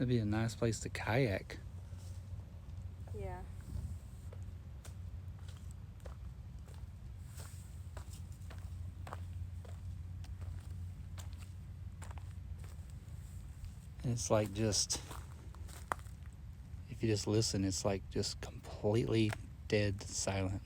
That'd be a nice place to kayak. Yeah. And it's like just, if you just listen, it's like just completely dead silent.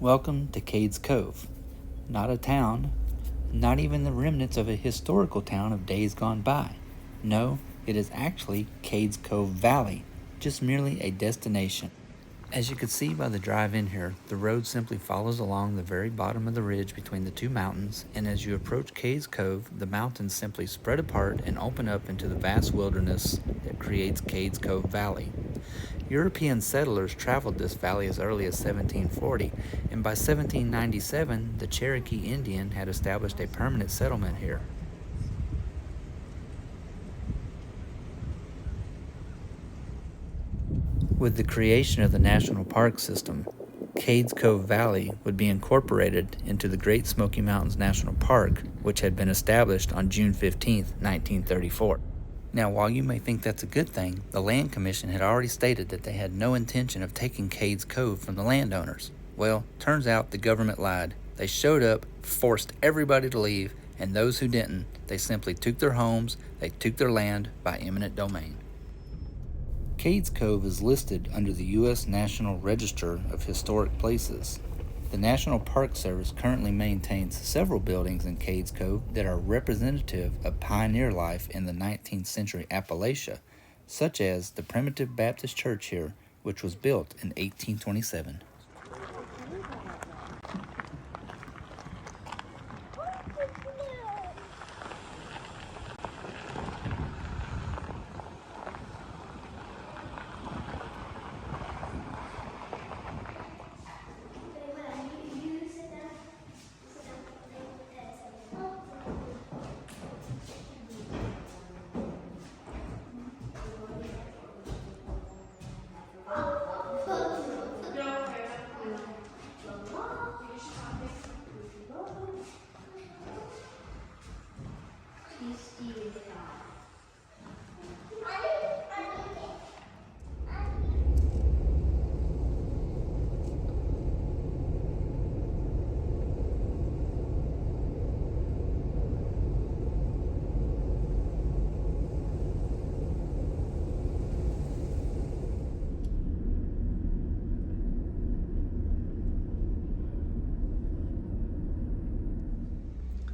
Welcome to Cades Cove. Not a town, not even the remnants of a historical town of days gone by. No, it is actually Cades Cove Valley, just merely a destination. As you can see by the drive in here, the road simply follows along the very bottom of the ridge between the two mountains, and as you approach Cades Cove, the mountains simply spread apart and open up into the vast wilderness that creates Cades Cove Valley. European settlers traveled this valley as early as 1740, and by 1797, the Cherokee Indian had established a permanent settlement here. With the creation of the National Park System, Cades Cove Valley would be incorporated into the Great Smoky Mountains National Park, which had been established on June 15, 1934. Now, while you may think that's a good thing, the Land Commission had already stated that they had no intention of taking Cades Cove from the landowners. Well, turns out the government lied. They showed up, forced everybody to leave, and those who didn't, they simply took their homes, they took their land by eminent domain. Cades Cove is listed under the U.S. National Register of Historic Places. The National Park Service currently maintains several buildings in Cades Cove that are representative of pioneer life in the 19th century Appalachia, such as the Primitive Baptist Church here, which was built in 1827.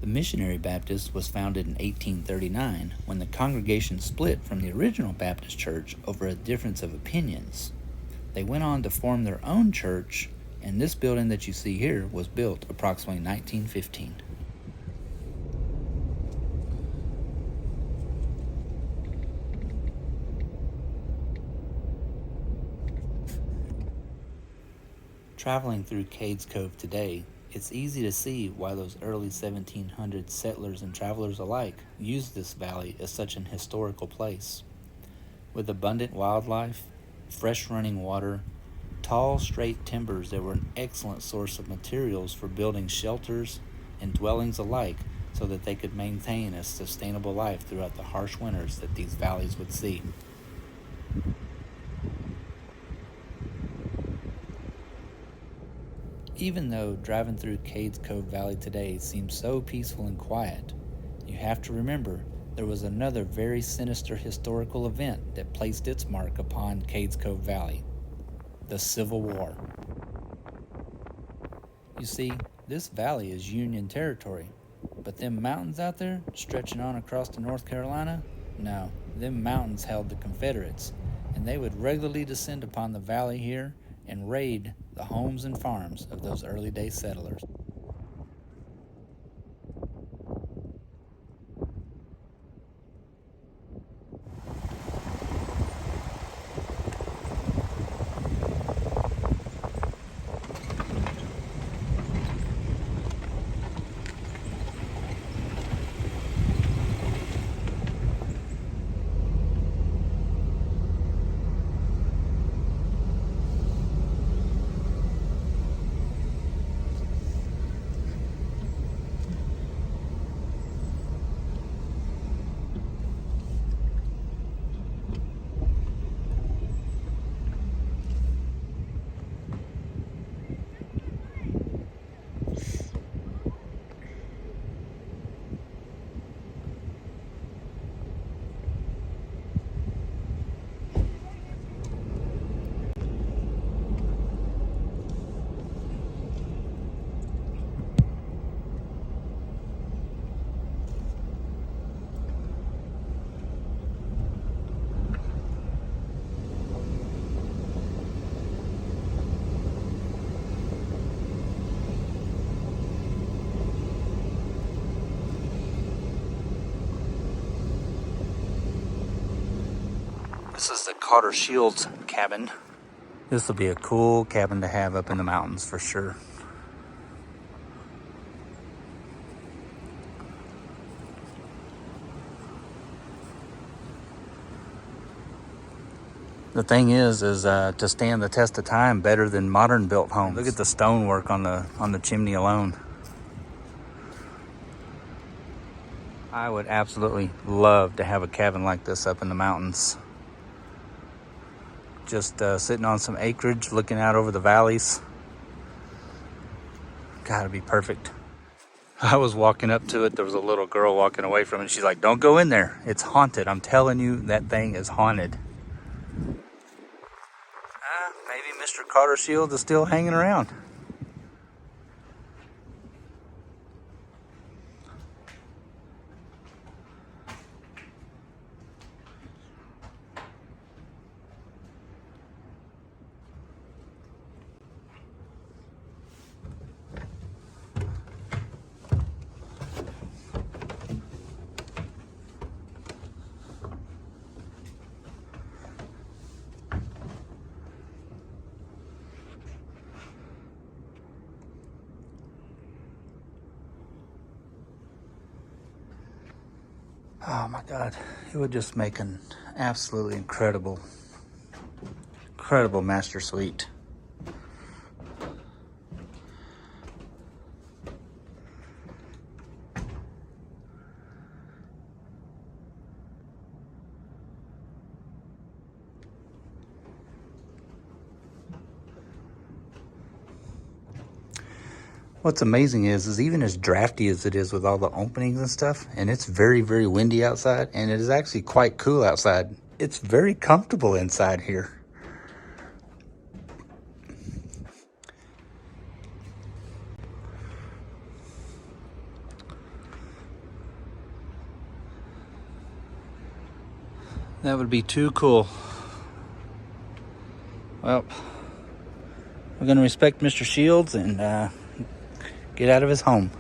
The Missionary Baptist was founded in 1839 when the congregation split from the original Baptist church over a difference of opinions. They went on to form their own church, and this building that you see here was built approximately 1915. Traveling through Cades Cove today, it's easy to see why those early 1700s settlers and travelers alike used this valley as such an historical place. With abundant wildlife, fresh running water, tall, straight timbers that were an excellent source of materials for building shelters and dwellings alike so that they could maintain a sustainable life throughout the harsh winters that these valleys would see. Even though driving through Cades Cove Valley today seems so peaceful and quiet, you have to remember there was another very sinister historical event that placed its mark upon Cades Cove Valley: the Civil War. You see, this valley is Union territory, but them mountains out there stretching on across to North Carolina, No, them mountains held the Confederates, and they would regularly descend upon the valley here and raid the homes and farms of those early day settlers. This is the Carter Shields cabin. This will be a cool cabin to have up in the mountains for sure. The thing is to stand the test of time better than modern built homes. Look at the stonework on the chimney alone. I would absolutely love to have a cabin like this up in the mountains. Just sitting on some acreage, looking out over the valleys. Gotta be perfect. I was walking up to it. There was a little girl walking away from it. She's like, "Don't go in there. It's haunted. I'm telling you, that thing is haunted." Maybe Mr. Carter Shields is still hanging around. Oh my God, it would just make an absolutely incredible master suite. What's amazing is even as drafty as it is with all the openings and stuff, and it's very, very windy outside, and it is actually quite cool outside, it's very comfortable inside here. That would be too cool. Well, we're going to respect Mr. Shields and get out of his home.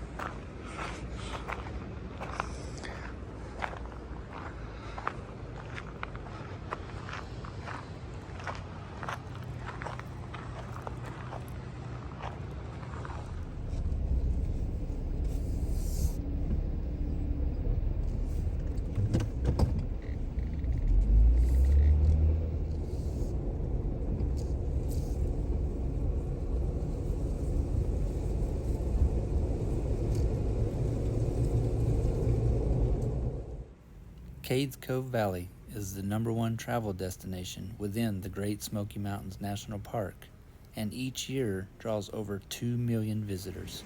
Cades Cove Valley is the #1 travel destination within the Great Smoky Mountains National Park, and each year draws over 2 million visitors.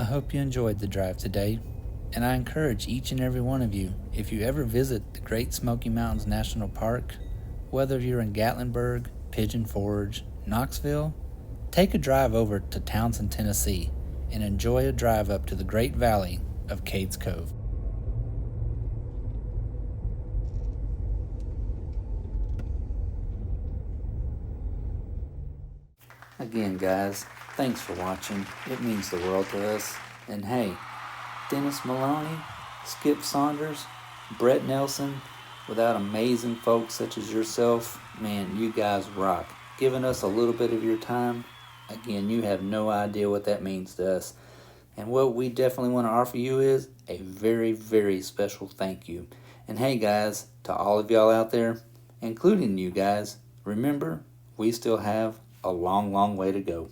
I hope you enjoyed the drive today, and I encourage each and every one of you, if you ever visit the Great Smoky Mountains National Park, whether you're in Gatlinburg, Pigeon Forge, Knoxville, take a drive over to Townsend, Tennessee, and enjoy a drive up to the Great Valley of Cades Cove. Again, guys, thanks for watching. It means the world to us. And hey, Dennis Maloney, Skip Saunders, Brett Nelson, without amazing folks such as yourself, man, you guys rock. Giving us a little bit of your time, again, you have no idea what that means to us. And what we definitely want to offer you is a very, very special thank you. And hey, guys, to all of y'all out there, including you guys, remember, we still have a long, long way to go.